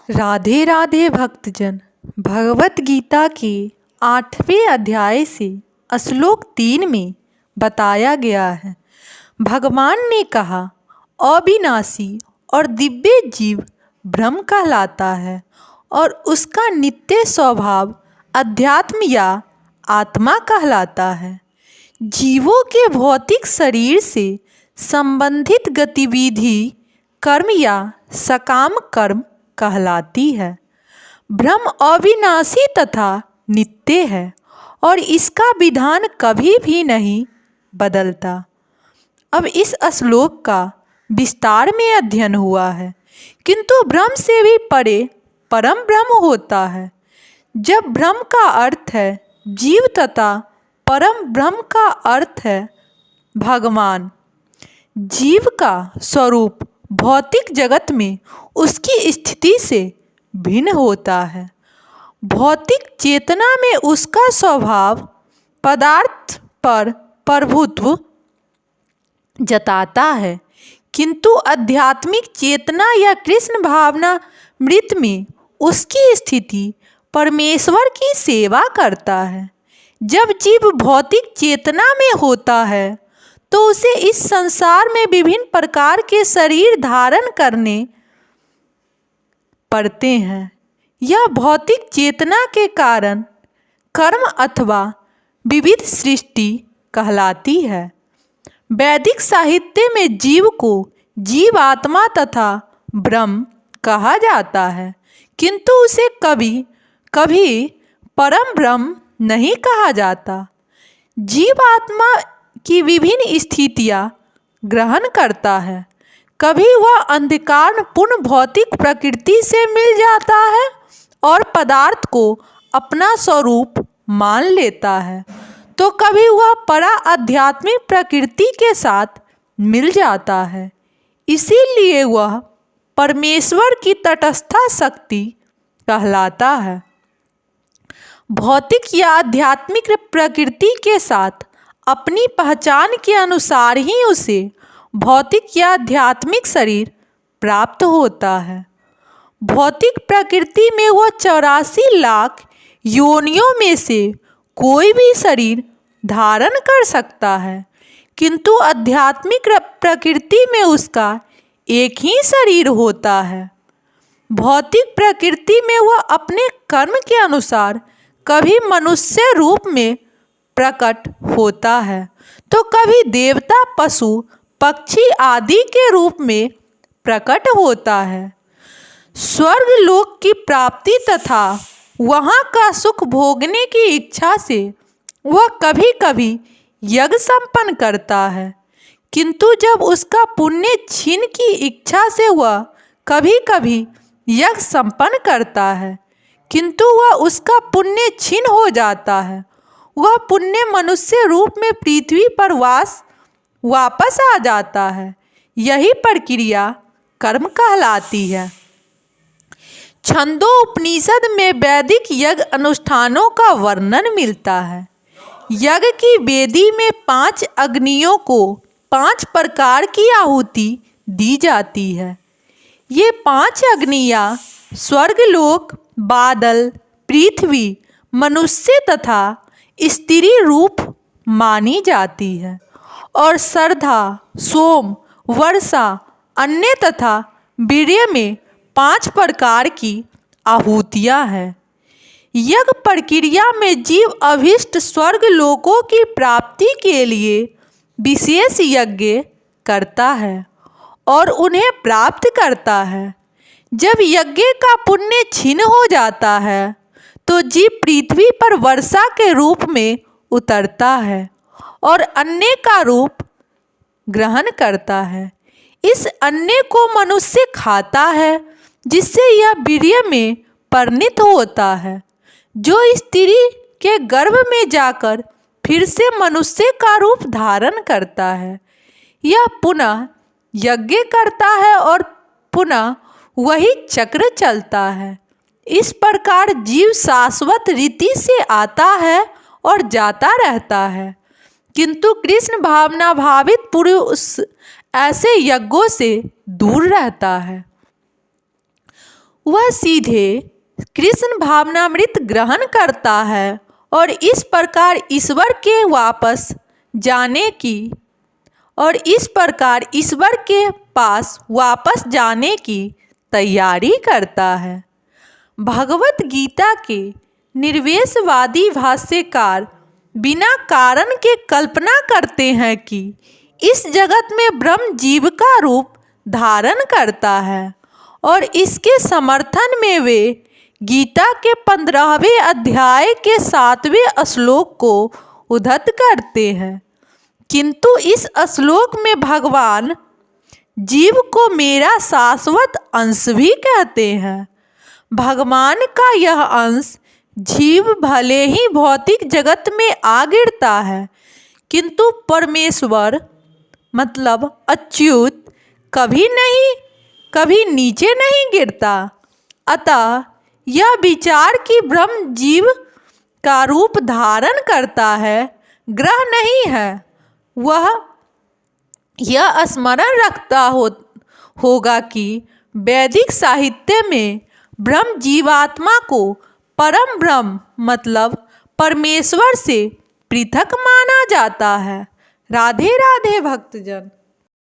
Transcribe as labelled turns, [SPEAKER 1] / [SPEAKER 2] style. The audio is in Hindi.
[SPEAKER 1] राधे राधे भक्तजन। भगवत गीता के 8वें अध्याय से श्लोक 3 में बताया गया है। भगवान ने कहा, अविनाशी और दिव्य जीव ब्रह्म कहलाता है और उसका नित्य स्वभाव अध्यात्म या आत्मा कहलाता है। जीवों के भौतिक शरीर से संबंधित गतिविधि कर्म या सकाम कर्म कहलाती है। ब्रह्म अविनाशी तथा नित्य है और इसका विधान कभी भी नहीं बदलता। अब इस श्लोक का विस्तार में अध्ययन हुआ है, किंतु ब्रह्म से भी परे परम ब्रह्म होता है। जब ब्रह्म का अर्थ है जीव तथा परम ब्रह्म का अर्थ है भगवान। जीव का स्वरूप भौतिक जगत में उसकी स्थिति से भिन्न होता है। भौतिक चेतना में उसका स्वभाव पदार्थ पर प्रभुत्व जताता है, किंतु आध्यात्मिक चेतना या कृष्ण भावना मृत में उसकी स्थिति परमेश्वर की सेवा करता है। जब जीव भौतिक चेतना में होता है तो उसे इस संसार में विभिन्न प्रकार के शरीर धारण करने पड़ते हैं। यह भौतिक चेतना के कारण कर्म अथवा विविध सृष्टि कहलाती है। वैदिक साहित्य में जीव को जीव आत्मा तथा ब्रह्म कहा जाता है, किंतु उसे कभी कभी परम ब्रह्म नहीं कहा जाता। जीव आत्मा की विभिन्न स्थितियाँ ग्रहण करता है। कभी वह अंधकारपूर्ण भौतिक प्रकृति से मिल जाता है और पदार्थ को अपना स्वरूप मान लेता है, तो कभी वह परा आध्यात्मिक प्रकृति के साथ मिल जाता है। इसीलिए वह परमेश्वर की तटस्थ शक्ति कहलाता है। भौतिक या आध्यात्मिक प्रकृति के साथ अपनी पहचान के अनुसार ही उसे भौतिक या आध्यात्मिक शरीर प्राप्त होता है। भौतिक प्रकृति में वह 84 लाख योनियों में से कोई भी शरीर धारण कर सकता है, किंतु आध्यात्मिक प्रकृति में उसका एक ही शरीर होता है। भौतिक प्रकृति में वह अपने कर्म के अनुसार कभी मनुष्य रूप में प्रकट होता है, तो कभी देवता, पशु, पक्षी आदि के रूप में प्रकट होता है। स्वर्ग लोक की प्राप्ति तथा वहाँ का सुख भोगने की इच्छा से वह कभी कभी यज्ञ संपन्न करता है, किंतु जब उसका पुण्य क्षीण की इच्छा से वह कभी कभी यज्ञ संपन्न करता है, किंतु वह उसका पुण्य क्षीण हो जाता है। वह पुण्य मनुष्य रूप में पृथ्वी पर वापस आ जाता है। यही प्रक्रिया कर्म कहलाती है। छंदो उपनिषद में वैदिक यज्ञ अनुष्ठानों का वर्णन मिलता है। यज्ञ की वेदी में 5 अग्नियों को 5 प्रकार की आहुति दी जाती है। ये 5 अग्नियाँ स्वर्गलोक, बादल, पृथ्वी, मनुष्य तथा स्त्री रूप मानी जाती है और श्रद्धा, सोम, वर्षा, अन्य तथा वीर्य में 5 प्रकार की आहुतियाँ हैं। यज्ञ प्रक्रिया में जीव अभीष्ट स्वर्ग लोकों की प्राप्ति के लिए विशेष यज्ञ करता है और उन्हें प्राप्त करता है। जब यज्ञ का पुण्य क्षीण हो जाता है तो जीव पृथ्वी पर वर्षा के रूप में उतरता है और अन्न का रूप ग्रहण करता है। इस अन्न को मनुष्य खाता है, जिससे यह वीर्य में परिणत होता है, जो स्त्री के गर्भ में जाकर फिर से मनुष्य का रूप धारण करता है। यह पुनः यज्ञ करता है और पुनः वही चक्र चलता है। इस प्रकार जीव शाश्वत रीति से आता है और जाता रहता है, किंतु कृष्ण भावना भावित पुरुष ऐसे यज्ञों से दूर रहता है। वह सीधे कृष्ण भावनामृत ग्रहण करता है और इस प्रकार ईश्वर के पास वापस जाने की तैयारी करता है। भगवत गीता के निर्वेशवादी भाष्यकार बिना कारण के कल्पना करते हैं कि इस जगत में ब्रह्म जीव का रूप धारण करता है और इसके समर्थन में वे गीता के 15वें अध्याय के 7वें श्लोक को उद्धृत करते हैं। किंतु इस श्लोक में भगवान जीव को मेरा शाश्वत अंश भी कहते हैं। भगवान का यह अंश जीव भले ही भौतिक जगत में आ गिरता है, किंतु परमेश्वर मतलब अच्युत कभी नीचे नहीं गिरता। अतः यह विचार कि ब्रह्म जीव का रूप धारण करता है ग्रह नहीं है। वह यह स्मरण रखता होगा कि वैदिक साहित्य में ब्रह्म जीवात्मा को परम ब्रह्म मतलब परमेश्वर से पृथक माना जाता है। राधे राधे भक्तजन।